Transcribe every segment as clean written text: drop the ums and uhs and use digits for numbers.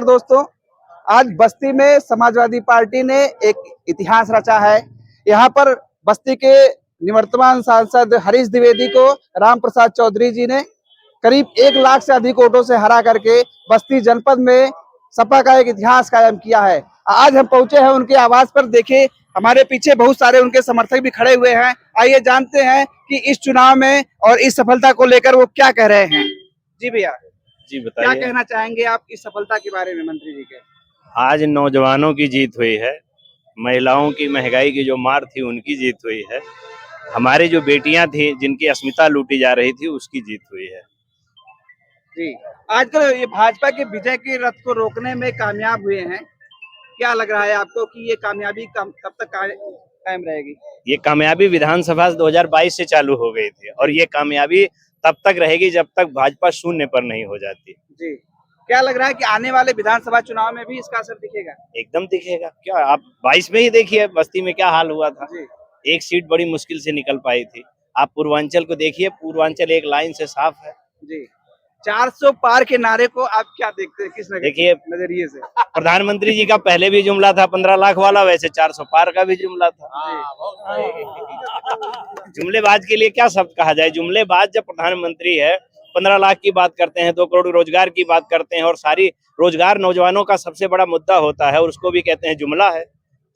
दोस्तों, आज बस्ती में समाजवादी पार्टी ने एक इतिहास रचा है। यहाँ पर बस्ती के निवर्तमान सांसद हरीश द्विवेदी को राम प्रसाद चौधरी जी ने करीब 1 लाख से अधिक वोटों से हरा करके बस्ती जनपद में सपा का एक इतिहास कायम किया है। आज हम पहुंचे हैं उनके आवास पर। देखिए, हमारे पीछे बहुत सारे उनके समर्थक भी खड़े हुए हैं। आइए जानते हैं कि इस चुनाव में और इस सफलता को लेकर वो क्या कह रहे हैं। जी भैया, जी क्या बताइए। कहना चाहेंगे आप इस सफलता के बारे में मंत्री जी के? आज नौजवानों की जीत हुई है, महिलाओं की महंगाई की जो मार थी उनकी जीत हुई है, हमारी जो बेटियां थी जिनकी अस्मिता लूटी जा रही थी उसकी जीत हुई है। जी, आजकल ये भाजपा के विजय के रथ को रोकने में कामयाब हुए हैं। क्या लग रहा है आपको कि ये कामयाबी कब तक कायम रहेगी? ये कामयाबी विधानसभा 2022 से चालू हो गई थी और ये कामयाबी तब तक रहेगी जब तक भाजपा शून्य पर नहीं हो जाती। जी, क्या लग रहा है कि आने वाले विधानसभा चुनाव में भी इसका असर दिखेगा? एकदम दिखेगा। क्या आप 22 में ही देखिए बस्ती में क्या हाल हुआ था। जी, एक सीट बड़ी मुश्किल से निकल पाई थी। आप पूर्वांचल को देखिए, पूर्वांचल एक लाइन से साफ है। जी। 400 पार के नारे को आप क्या देखते हैं, किस देखिए, नजरिए से? प्रधानमंत्री जी का पहले भी जुमला था 15 लाख वाला, वैसे 400 पार का भी जुमला था। जुमलेबाज के लिए क्या शब्द कहा जाए। जुमलेबाज जब प्रधानमंत्री है, 15 लाख की बात करते हैं, 2 करोड़ रोजगार की बात करते हैं और सारी रोजगार नौजवानों का सबसे बड़ा मुद्दा होता है और उसको भी कहते हैं जुमला है।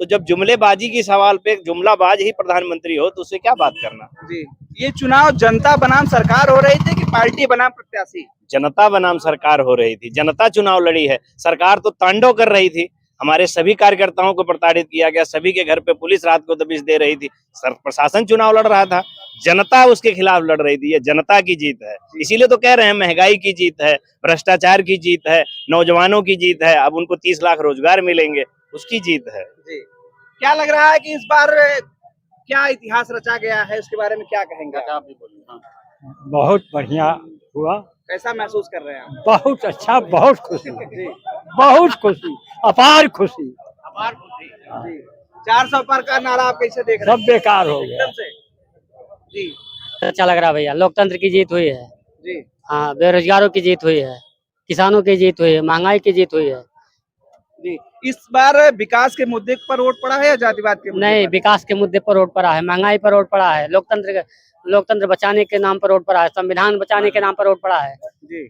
तो जब जुमलेबाजी की सवाल पे जुमलाबाज ही प्रधानमंत्री हो तो उससे क्या बात करना। जी, ये चुनाव जनता बनाम सरकार हो रही थी कि पार्टी बनाम प्रत्याशी? जनता बनाम सरकार हो रही थी। जनता चुनाव लड़ी है, सरकार तो तांडव कर रही थी। हमारे सभी कार्यकर्ताओं को प्रताड़ित किया गया, सभी के घर पे पुलिस रात को दबिश दे रही थी। प्रशासन चुनाव लड़ रहा था, जनता उसके खिलाफ लड़ रही थी। ये जनता की जीत है, इसीलिए तो कह रहे हैं महंगाई की जीत है, भ्रष्टाचार की जीत है, नौजवानों की जीत है। अब उनको 30 लाख रोजगार मिलेंगे, उसकी जीत है। जी, क्या लग रहा है कि इस बार क्या इतिहास रचा गया है, उसके बारे में क्या कहेंगे आप? बहुत बढ़िया हुआ, कैसा महसूस कर रहे हैं आप? बहुत अच्छा, बहुत खुशी, जी, बहुत खुशी, अपार खुशी। जी, 400 पार का नारा आप कैसे देख रहे हैं? सब बेकार हो गया। एकदम से। जी, अच्छा लग रहा है भैया, लोकतंत्र की जीत हुई है। जी, हाँ, बेरोजगारों की जीत हुई है, किसानों की जीत हुई है, महंगाई की जीत हुई है। जी। इस बार विकास के मुद्दे पर वोट पड़ा है या जातिवाद के मुद्दे नहीं, पर? विकास के मुद्दे पर वोट पड़ा है, महंगाई पर वोट पड़ा है, लोकतंत्र बचाने के नाम पर वोट पड़ा है, संविधान बचाने के नाम पर वोट पड़ा है। जी,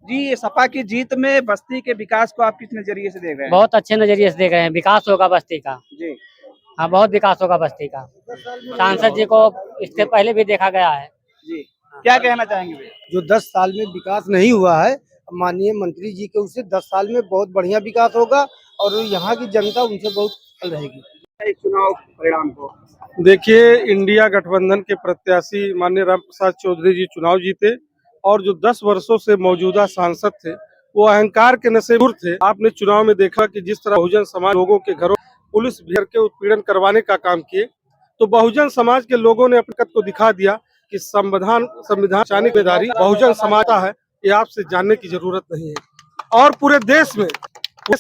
जी, ये सपा की जीत में बस्ती के विकास को आप किस नजरिए से देख रहे हैं? बहुत अच्छे नजरिए से देख रहे हैं, विकास होगा बस्ती का। जी, हाँ, बहुत विकास होगा बस्ती का। सांसद जी को इससे पहले भी देखा गया है। जी, क्या कहना चाहेंगे भैया? जो 10 साल में विकास नहीं हुआ है, माननीय मंत्री जी के उससे 10 साल में बहुत बढ़िया विकास होगा और यहाँ की जनता उनसे बहुत खुश रहेगी। इस चुनाव परिणाम को देखिए, इंडिया गठबंधन के प्रत्याशी माननीय राम प्रसाद चौधरी जी चुनाव जीते और जो 10 वर्षों से मौजूदा सांसद थे वो अहंकार के नशे में थे। आपने चुनाव में देखा कि जिस तरह बहुजन समाज लोगों के घरों पुलिस घेर के उत्पीड़न करवाने का काम किए, तो बहुजन समाज के लोगों ने अपनी ताकत को दिखा दिया कि संविधान बचाने की जिम्मेदारी बहुजन समाज का है। ये आपसे जानने की जरूरत नहीं है। और पूरे देश में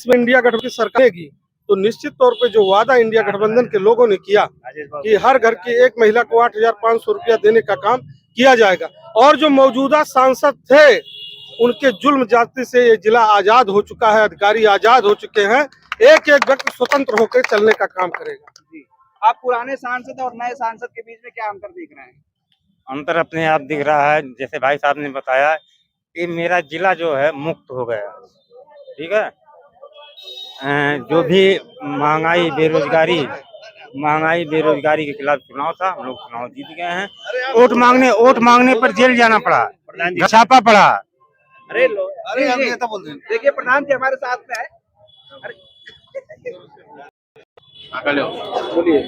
इंडिया गठबंधन की सरकार की तो निश्चित तौर पे जो वादा इंडिया गठबंधन के लोगों ने किया कि हर घर की एक महिला को 8,500 रुपया देने का काम किया जाएगा। और जो मौजूदा सांसद थे उनके जुल्म जाति से ये जिला आजाद हो चुका है, अधिकारी आजाद हो चुके हैं। एक एक व्यक्ति स्वतंत्र होकर चलने का काम करेगा। जी, आप पुराने सांसद और नए सांसद के बीच में क्या अंतर देख रहे हैं? अंतर अपने आप दिख रहा है, जैसे भाई साहब ने बताया कि मेरा जिला जो है मुक्त हो गया। ठीक है, जो भी महंगाई बेरोजगारी के खिलाफ चुनाव था, हम लोग चुनाव जीत गए हैं। वोट मांगने पर जेल जाना पड़ा, छापा पड़ा। अरे देखिए, प्रधान जी हमारे साथ में है। बोलिए।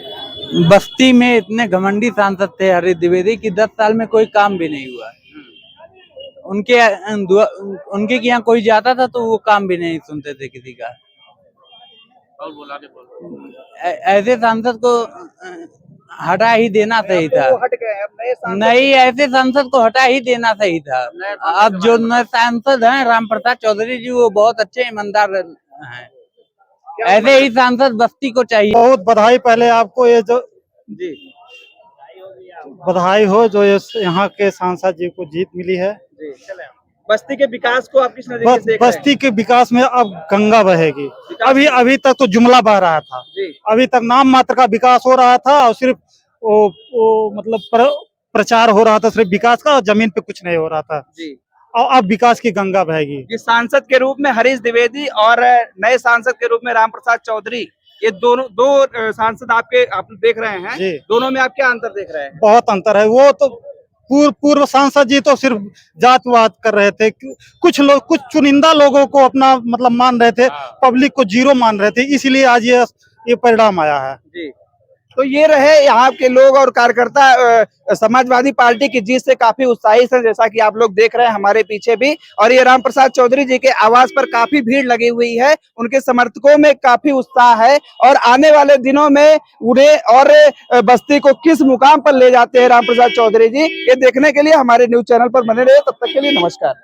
बस्ती में इतने घमंडी सांसद थे हरीश द्विवेदी की 10 साल में कोई काम भी नहीं हुआ। उनके यहाँ कोई जाता था तो वो काम भी नहीं सुनते थे किसी का। ऐसे सांसद को हटा ही देना सही था। हट गए, अब नए सांसद नहीं, ऐसे सांसद को हटा ही देना सही था। अब जो नए सांसद हैं राम प्रसाद चौधरी जी, वो बहुत अच्छे ईमानदार हैं। ऐसे ही सांसद बस्ती को चाहिए। बहुत बधाई पहले आपको, ये जो जी, बधाई हो जो ये यहाँ के सांसद जी को जीत मिली है। जी, चले बस्ती के विकास को आप किस नजरिए से देख रहे हैं? बस्ती के विकास में अब गंगा बहेगी। अभी तक तो जुमला बह रहा था, जी अभी तक नाम मात्र का विकास हो रहा था और सिर्फ वो मतलब प्रचार हो रहा था सिर्फ विकास का, और जमीन पे कुछ नहीं हो रहा था। जी। और अब विकास की गंगा बहेगी। जिस सांसद के रूप में हरीश द्विवेदी और नए सांसद के रूप में रामप्रसाद चौधरी, ये दो सांसद आप देख रहे हैं, जी। दोनों में आप क्या अंतर देख रहे हैं? बहुत अंतर है। वो तो पूर्व सांसद जी तो सिर्फ जातवाद कर रहे थे, कुछ लोग कुछ चुनिंदा लोगों को अपना मतलब मान रहे थे, पब्लिक को जीरो मान रहे थे, इसलिए आज ये परिणाम आया है। जी। तो ये रहे यहाँ के लोग और कार्यकर्ता समाजवादी पार्टी की जीत से काफी उत्साहित हैं, जैसा कि आप लोग देख रहे हैं हमारे पीछे भी। और ये रामप्रसाद चौधरी जी के आवास पर काफी भीड़ लगी हुई है, उनके समर्थकों में काफी उत्साह है और आने वाले दिनों में उन्हें और बस्ती को किस मुकाम पर ले जाते हैं रामप्रसाद चौधरी जी, ये देखने के लिए हमारे न्यूज चैनल पर बने रहे। तब तक के लिए नमस्कार।